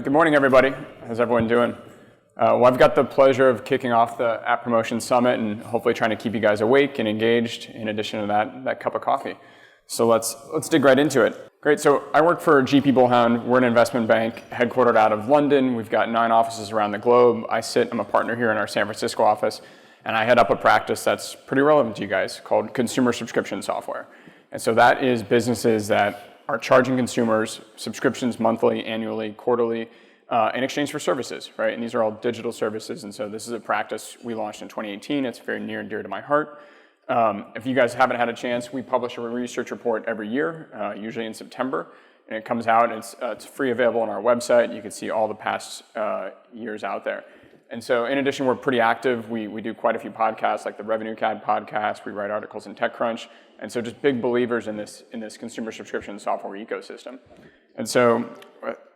Good morning, everybody. How's everyone doing? Well, I've got the pleasure of kicking off the App Promotion Summit and hopefully trying to keep you guys awake and engaged in addition to that cup of coffee. So let's dig right into it. Great, so I work for GP Bullhound. We're an investment bank headquartered out of London. We've got 9 offices around the globe. I'm a partner here in our San Francisco office, and I head up a practice that's pretty relevant to you guys called consumer subscription software. And so that is businesses that are charging consumers subscriptions monthly, annually, quarterly, in exchange for services, right? And these are all digital services. And so this is a practice we launched in 2018. It's very near and dear to my heart. If you guys haven't had a chance, we publish a research report every year, usually in September. And it comes out, and it's free available on our website. You can see all the past years out there. And so in addition, we're pretty active. We do quite a few podcasts, like the Revenue CAD podcast. We write articles in TechCrunch. And so just big believers in this consumer subscription software ecosystem. And so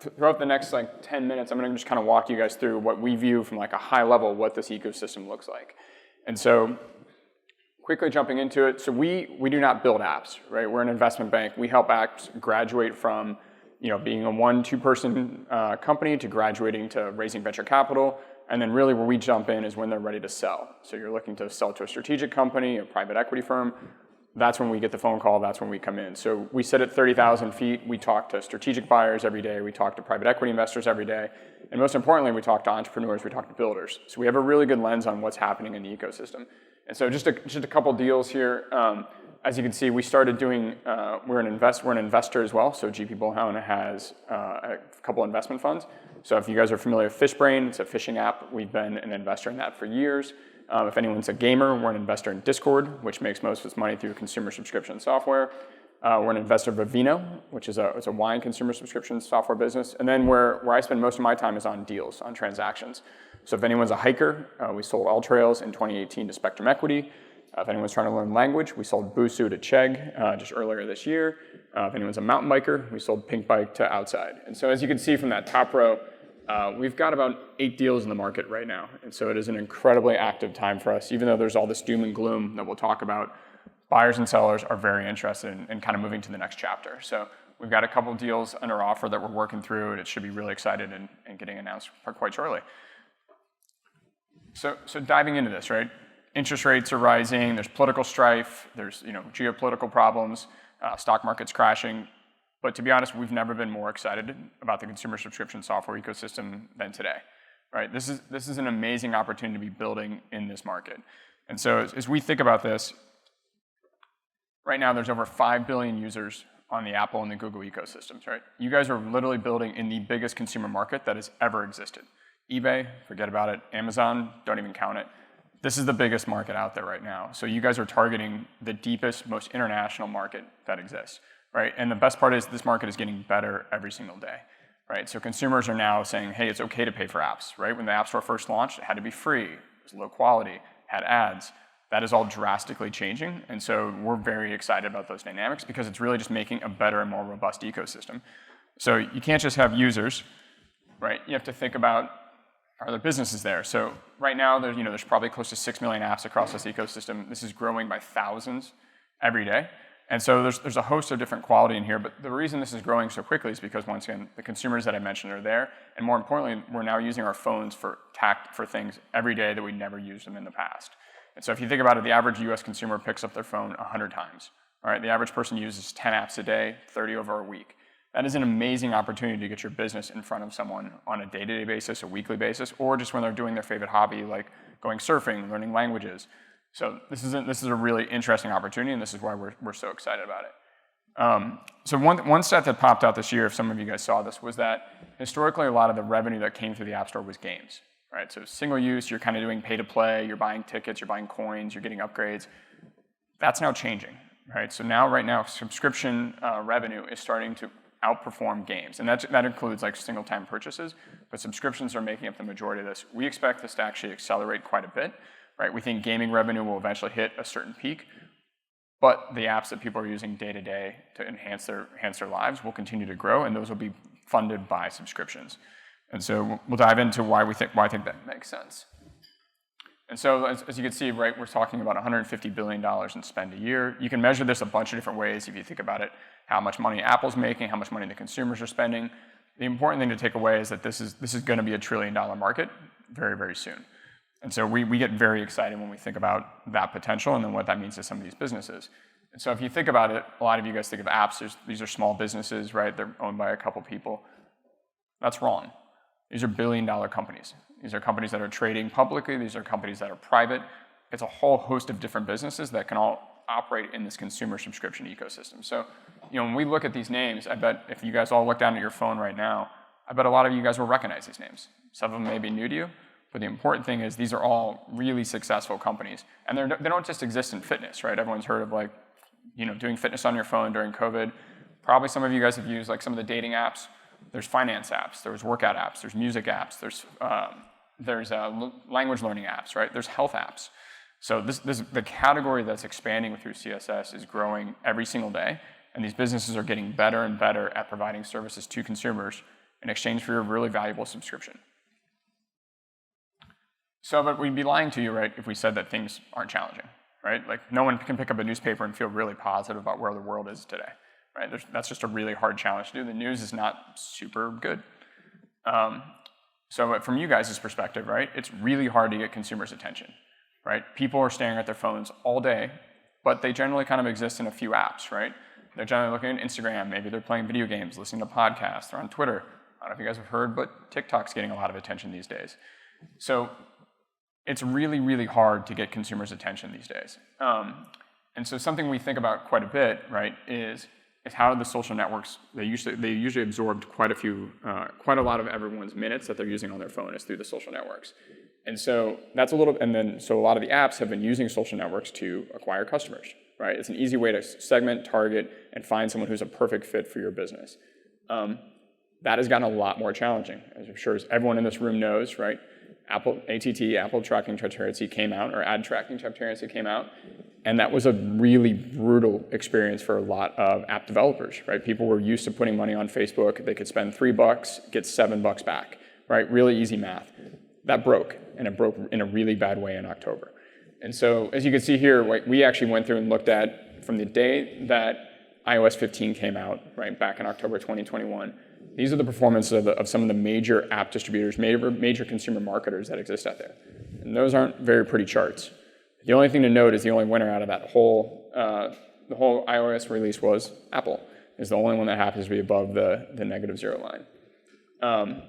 throughout the next 10 minutes, I'm going to just kind of walk you guys through what we view from a high level, what this ecosystem looks like. And so quickly jumping into it, so we do not build apps, right? We're an investment bank. We help apps graduate from being a 1-2 person company to graduating to raising venture capital. And then really where we jump in is when they're ready to sell. So you're looking to sell to a strategic company, a private equity firm. That's when we get the phone call, that's when we come in. So we sit at 30,000 feet, we talk to strategic buyers every day, we talk to private equity investors every day, and most importantly, we talk to entrepreneurs, we talk to builders. So we have a really good lens on what's happening in the ecosystem. And so just a couple deals here. As you can see, we started doing, we're an investor as well, so GP Bullhound has a couple investment funds. So if you guys are familiar with FishBrain, it's a fishing app. We've been an investor in that for years. If anyone's a gamer, we're an investor in Discord, which makes most of its money through consumer subscription software. We're an investor of Vivino, which is a wine consumer subscription software business. And then where I spend most of my time is on deals, on transactions. So if anyone's a hiker, we sold All Trails in 2018 to Spectrum Equity. If anyone's trying to learn language, we sold Busu to Chegg just earlier this year. If anyone's a mountain biker, we sold Pink Bike to Outside. And so as you can see from that top row, we've got about 8 deals in the market right now. And so it is an incredibly active time for us. Even though there's all this doom and gloom that we'll talk about, buyers and sellers are very interested in kind of moving to the next chapter. So we've got a couple of deals under offer that we're working through, and it should be really excited and getting announced quite shortly. So diving into this, right? Interest rates are rising, there's political strife, there's geopolitical problems, stock market's crashing. But to be honest, we've never been more excited about the consumer subscription software ecosystem than today, right? This is an amazing opportunity to be building in this market. And so as we think about this, right now there's over 5 billion users on the Apple and the Google ecosystems, right? You guys are literally building in the biggest consumer market that has ever existed. eBay, forget about it. Amazon, don't even count it. This is the biggest market out there right now. So you guys are targeting the deepest, most international market that exists. Right? And the best part is this market is getting better every single day, right? So consumers are now saying, hey, it's okay to pay for apps, right? When the App Store first launched, it had to be free, it was low quality, had ads. That is all drastically changing. And so we're very excited about those dynamics because it's really just making a better and more robust ecosystem. So you can't just have users, right? You have to think about, are there businesses there? So right now, there's probably close to 6 million apps across this ecosystem. This is growing by thousands every day. And so there's a host of different quality in here, but the reason this is growing so quickly is because, once again, the consumers that I mentioned are there, and more importantly, we're now using our phones for things every day that we never used them in the past. And so if you think about it, the average US consumer picks up their phone 100 times. All right, the average person uses 10 apps a day, 30 over a week. That is an amazing opportunity to get your business in front of someone on a day-to-day basis, a weekly basis, or just when they're doing their favorite hobby, like going surfing, learning languages. So this is a really interesting opportunity, and this is why we're so excited about it. So one stat that popped out this year, if some of you guys saw this, was that historically a lot of the revenue that came through the App Store was games, right? So single use, you're kind of doing pay to play, you're buying tickets, you're buying coins, you're getting upgrades. That's now changing, right? So right now, subscription revenue is starting to outperform games, and that includes single-time purchases, but subscriptions are making up the majority of this. We expect this to actually accelerate quite a bit. Right, we think gaming revenue will eventually hit a certain peak, but the apps that people are using day to day to enhance their lives will continue to grow, and those will be funded by subscriptions. And so we'll dive into why I think that makes sense. And so as you can see, right, we're talking about $150 billion in spend a year. You can measure this a bunch of different ways if you think about it, how much money Apple's making, how much money the consumers are spending. The important thing to take away is that this is going to be a $1 trillion market very, very soon. And so we get very excited when we think about that potential and then what that means to some of these businesses. And so if you think about it, a lot of you guys think of apps, these are small businesses, right? They're owned by a couple people. That's wrong. These are billion-dollar companies. These are companies that are trading publicly. These are companies that are private. It's a whole host of different businesses that can all operate in this consumer subscription ecosystem. So, when we look at these names, I bet if you guys all look down at your phone right now, I bet a lot of you guys will recognize these names. Some of them may be new to you, but the important thing is these are all really successful companies. And they don't just exist in fitness, right? Everyone's heard of doing fitness on your phone during COVID. Probably some of you guys have used some of the dating apps. There's finance apps, there's workout apps, there's music apps, there's language learning apps, right? There's health apps. So the category that's expanding through CSS is growing every single day, and these businesses are getting better and better at providing services to consumers in exchange for a really valuable subscription. So, but we'd be lying to you, right, if we said that things aren't challenging, right? No one can pick up a newspaper and feel really positive about where the world is today, right? That's just a really hard challenge to do. The news is not super good. So from you guys' perspective, right, it's really hard to get consumers' attention, right? People are staring at their phones all day, but they generally kind of exist in a few apps, right? They're generally looking at Instagram, maybe they're playing video games, listening to podcasts, they're on Twitter. I don't know if you guys have heard, but TikTok's getting a lot of attention these days. So it's really, really hard to get consumers' attention these days. And so something we think about quite a bit, right, is how the social networks, they usually absorbed quite a lot of everyone's minutes that they're using on their phone is through the social networks. And so so a lot of the apps have been using social networks to acquire customers, right? It's an easy way to segment, target, and find someone who's a perfect fit for your business. That has gotten a lot more challenging, as I'm sure everyone in this room knows, right? Apple Tracking Transparency came out, or Ad Tracking Transparency came out, and that was a really brutal experience for a lot of app developers, right? People were used to putting money on Facebook. They could spend $3, get $7 back, right? Really easy math. That broke, and it broke in a really bad way in October. And so, as you can see here, we actually went through and looked at from the day that iOS 15 came out, right, back in October 2021, these are the performance of some of the major app distributors, major consumer marketers that exist out there. And those aren't very pretty charts. The only thing to note is the only winner out of that whole iOS release was Apple, is the only one that happens to be above the -0 line.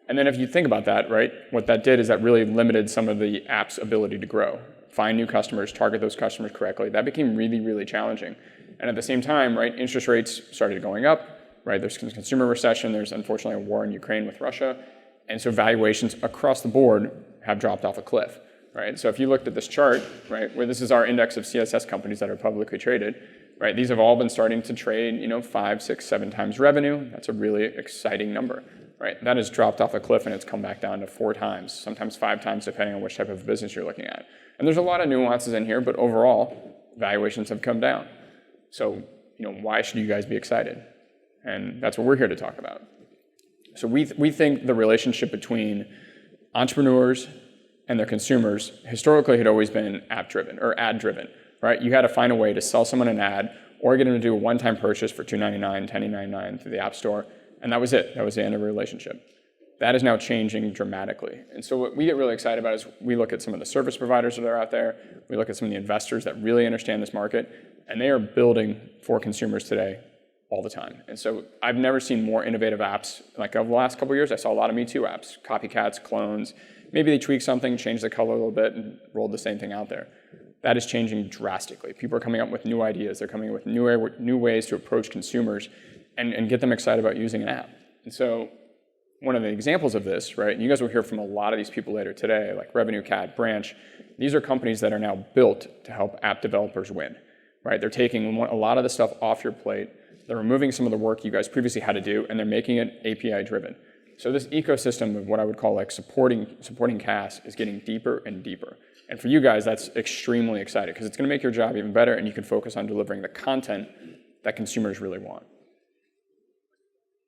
And then if you think about that, right, what that did is that really limited some of the app's ability to grow, find new customers, target those customers correctly. That became really, really challenging. And at the same time, right, interest rates started going up, right? There's consumer recession. There's unfortunately a war in Ukraine with Russia. And so valuations across the board have dropped off a cliff, right? So if you looked at this chart, right, where this is our index of CSS companies that are publicly traded, right? These have all been starting to trade, 5, 6, 7 times revenue. That's a really exciting number, right? That has dropped off a cliff and it's come back down to 4 times, sometimes 5 times, depending on which type of business you're looking at. And there's a lot of nuances in here, but overall, valuations have come down. So, why should you guys be excited? And that's what we're here to talk about. So we think the relationship between entrepreneurs and their consumers historically had always been app-driven or ad-driven, right? You had to find a way to sell someone an ad or get them to do a one-time purchase for $2.99, $10.99 through the App Store, and that was it. That was the end of the relationship. That is now changing dramatically. And so what we get really excited about is we look at some of the service providers that are out there, we look at some of the investors that really understand this market, and they are building for consumers today all the time. And so I've never seen more innovative apps. Over the last couple of years, I saw a lot of Me Too apps, copycats, clones. Maybe they tweaked something, changed the color a little bit, and rolled the same thing out there. That is changing drastically. People are coming up with new ideas. They're coming up with new ways to approach consumers and get them excited about using an app. And so one of the examples of this, right, and you guys will hear from a lot of these people later today, like Revenue Cat, Branch. These are companies that are now built to help app developers win, right? They're taking a lot of the stuff off your plate. They're removing some of the work you guys previously had to do, and they're making it API-driven. So this ecosystem of what I would call supporting CAS is getting deeper and deeper. And for you guys, that's extremely exciting because it's going to make your job even better, and you can focus on delivering the content that consumers really want.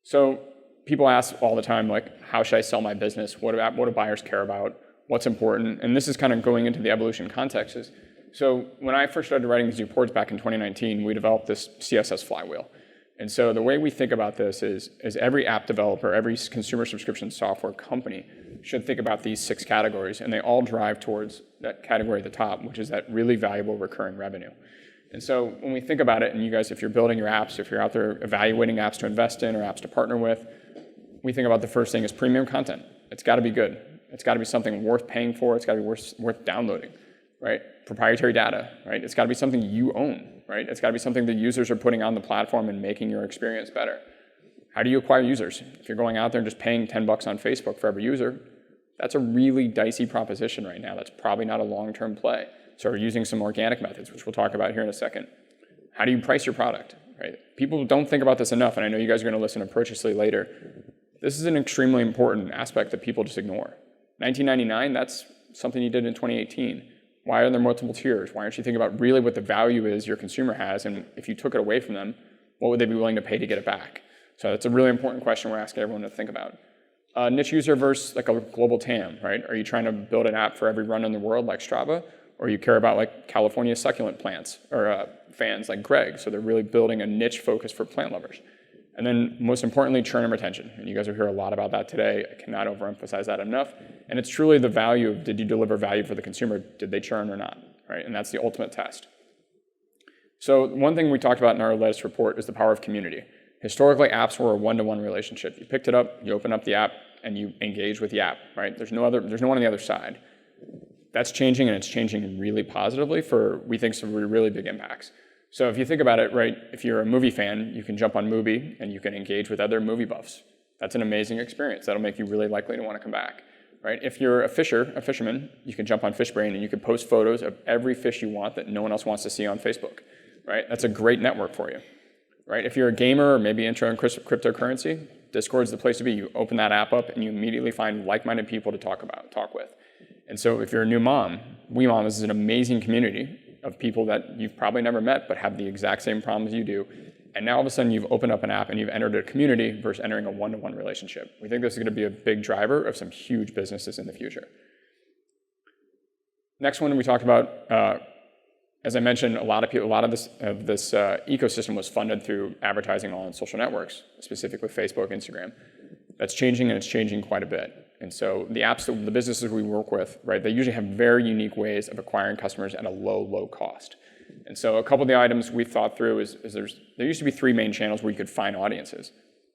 So people ask all the time, how should I sell my business? What do buyers care about? What's important? And this is kind of going into the evolution context. So when I first started writing these reports back in 2019, we developed this CSS flywheel. And so the way we think about this is every app developer, every consumer subscription software company should think about these 6 categories, and they all drive towards that category at the top, which is that really valuable recurring revenue. And so when we think about it, and you guys, if you're building your apps, if you're out there evaluating apps to invest in or apps to partner with, we think about the first thing is premium content. It's got to be good. It's got to be something worth paying for. It's got to be worth downloading, right? Proprietary data, right? It's got to be something you own, right? It's got to be something the users are putting on the platform and making your experience better. How do you acquire users? If you're going out there and just paying $10 on Facebook for every user, that's a really dicey proposition right now. That's probably not a long-term play. So we're using some organic methods, which we'll talk about here in a second. How do you price your product, right? People don't think about this enough, and I know you guys are going to listen to Purchasely later. This is an extremely important aspect that people just ignore. $19.99, that's something you did in 2018. Why are there multiple tiers? Why aren't you thinking about really what the value is your consumer has, and if you took it away from them, what would they be willing to pay to get it back? So that's a really important question we're asking everyone to think about. Niche user versus like a global TAM, right? Are you trying to build an app for every run in the world like Strava? Or you care about like California succulent plants or fans like Greg, so they're really building a niche focus for plant lovers. And then most importantly, churn and retention. And you guys will hear a lot about that today. I cannot overemphasize that enough. And it's truly the value of, did you deliver value for the consumer? Did they churn or not, right? And that's the ultimate test. So one thing we talked about in our latest report is the power of community. Historically, apps were a one-to-one relationship. You picked it up, you open up the app, and you engage with the app, right? There's no one on the other side. That's changing, and it's changing really positively for, we think, some really big impacts. So if you think about it, right, if you're a movie fan, you can jump on Mubi and you can engage with other movie buffs. That's an amazing experience. That'll make you really likely to want to come back, right? If you're a fisherman, you can jump on FishBrain and you can post photos of every fish you want that no one else wants to see on Facebook, right? That's a great network for you, right? If you're a gamer or maybe intro in cryptocurrency, Discord's the place to be. You open that app up and you immediately find like-minded people to talk with. And so if you're a new mom, WeMom is an amazing community of people that you've probably never met but have the exact same problems you do. And now all of a sudden you've opened up an app and you've entered a community versus entering a one-to-one relationship. We think this is going to be a big driver of some huge businesses in the future. Next one we talked about, as I mentioned, a lot of this ecosystem was funded through advertising on social networks, specifically Facebook, Instagram. That's changing, and it's changing quite a bit. And so the apps, the businesses we work with, right, they usually have very unique ways of acquiring customers at a low cost. And so a couple of the items we thought through is there used to be 3 main channels where you could find audiences.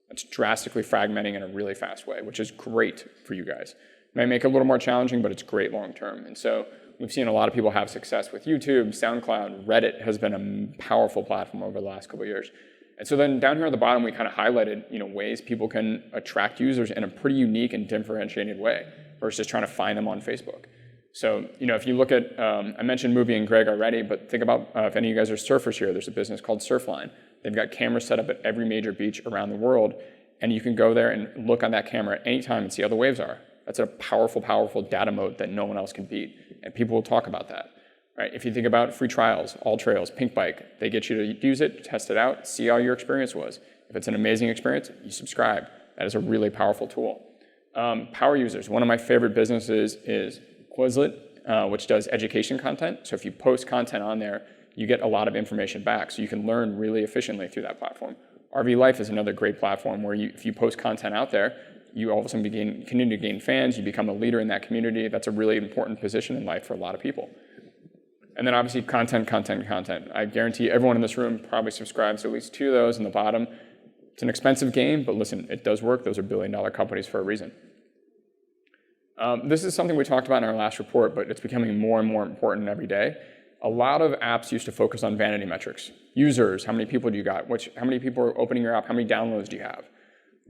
That's drastically fragmenting in a really fast way, which is great for you guys. It might make it a little more challenging, but it's great long term. And so we've seen a lot of people have success with YouTube, SoundCloud, Reddit has been a powerful platform over the last couple of years. And so then down here at the bottom, we kind of highlighted, ways people can attract users in a pretty unique and differentiated way versus trying to find them on Facebook. So, if you look at, I mentioned Mubi and Greg already, but think about if any of you guys are surfers here, there's a business called Surfline. They've got cameras set up at every major beach around the world, and you can go there and look on that camera at any time and see how the waves are. That's a powerful, powerful data moat that no one else can beat, and people will talk about that. Right? If you think about free trials, All Trails, Pink Bike, they get you to use it, test it out, see how your experience was. If it's an amazing experience, you subscribe. That is a really powerful tool. Power users. One of my favorite businesses is Quizlet, which does education content. So if you post content on there, you get a lot of information back. So you can learn really efficiently through that platform. RV Life is another great platform where if you post content out there, you all of a sudden continue to gain fans, you become a leader in that community. That's a really important position in life for a lot of people. And then obviously content. I guarantee everyone in this room probably subscribes to at least 2 of those in the bottom. It's an expensive game, but listen, it does work. Those are billion-dollar companies for a reason. This is something we talked about in our last report, but it's becoming more and more important every day. A lot of apps used to focus on vanity metrics. Users, how many people do you got? How many people are opening your app? How many downloads do you have?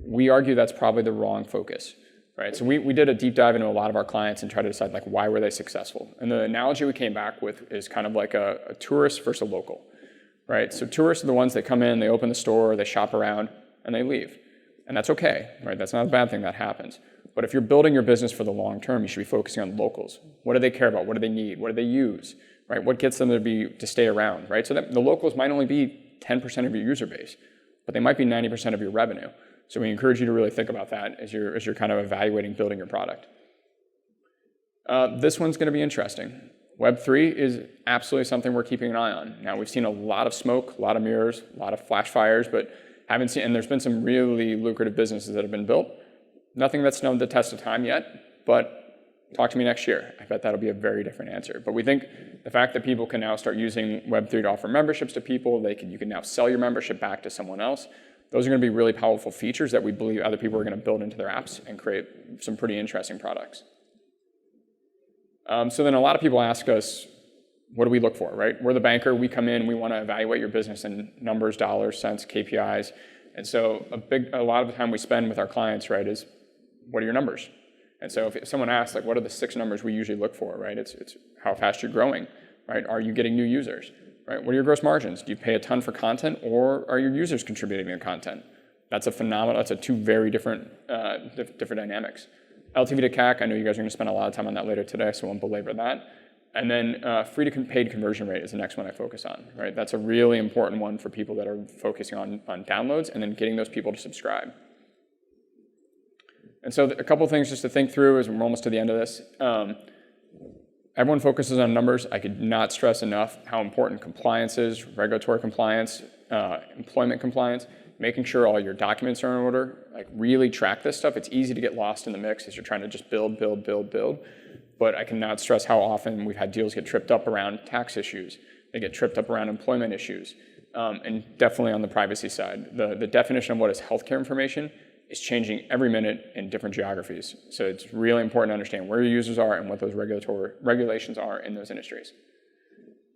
We argue that's probably the wrong focus. Right, so we did a deep dive into a lot of our clients and tried to decide why were they successful. And the analogy we came back with is kind of like a tourist versus a local, right? So tourists are the ones that come in, they open the store, they shop around, and they leave. And that's okay, right? That's not a bad thing, that happens. But if you're building your business for the long term, you should be focusing on locals. What do they care about? What do they need? What do they use? Right? What gets them to stay around, right? So that the locals might only be 10% of your user base, but they might be 90% of your revenue. So we encourage you to really think about that as you're kind of evaluating building your product. This one's going to be interesting. Web3 is absolutely something we're keeping an eye on. Now, we've seen a lot of smoke, a lot of mirrors, a lot of flash fires, but Haven't seen, and there's been some really lucrative businesses that have been built. Nothing that's known the test of time yet, but talk to me next year. I bet that'll be a very different answer. But we think the fact that people can now start using Web3 to offer memberships to people, you can now sell your membership back to someone else. Those are going to be really powerful features that we believe other people are going to build into their apps and create some pretty interesting products. So then a lot of people ask us, what do we look for, right? We're the banker. We come in. We want to evaluate your business in numbers, dollars, cents, KPIs. And so a lot of the time we spend with our clients, right, is what are your numbers? And so if someone asks, like, what are the 6 numbers we usually look for, right? It's how fast you're growing, right? Are you getting new users, right? What are your gross margins? Do you pay a ton for content, or are your users contributing to the content? That's a phenomenal. That's 2 very different different dynamics. LTV to CAC, I know you guys are going to spend a lot of time on that later today, so I won't belabor that. And then free to paid conversion rate is the next one I focus on, right? That's a really important one for people that are focusing on downloads and then getting those people to subscribe. And so a couple things just to think through as we're almost to the end of this. Everyone focuses on numbers. I could not stress enough how important compliance is, regulatory compliance, employment compliance, making sure all your documents are in order. Like, really track this stuff. It's easy to get lost in the mix as you're trying to just build. But I cannot stress how often we've had deals get tripped up around tax issues. They get tripped up around employment issues. And definitely on the privacy side. The definition of what is healthcare information is changing every minute in different geographies. So it's really important to understand where your users are and what those regulations are in those industries.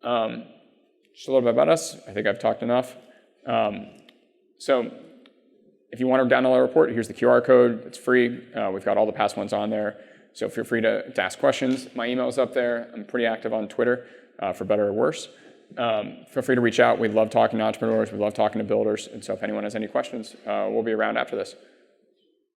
Just a little bit about us. I think I've talked enough. So if you want to download our report, here's the QR code. It's free. We've got all the past ones on there. So feel free to ask questions. My email's up there. I'm pretty active on Twitter, for better or worse. Feel free to reach out. We love talking to entrepreneurs. We love talking to builders. And so if anyone has any questions, we'll be around after this.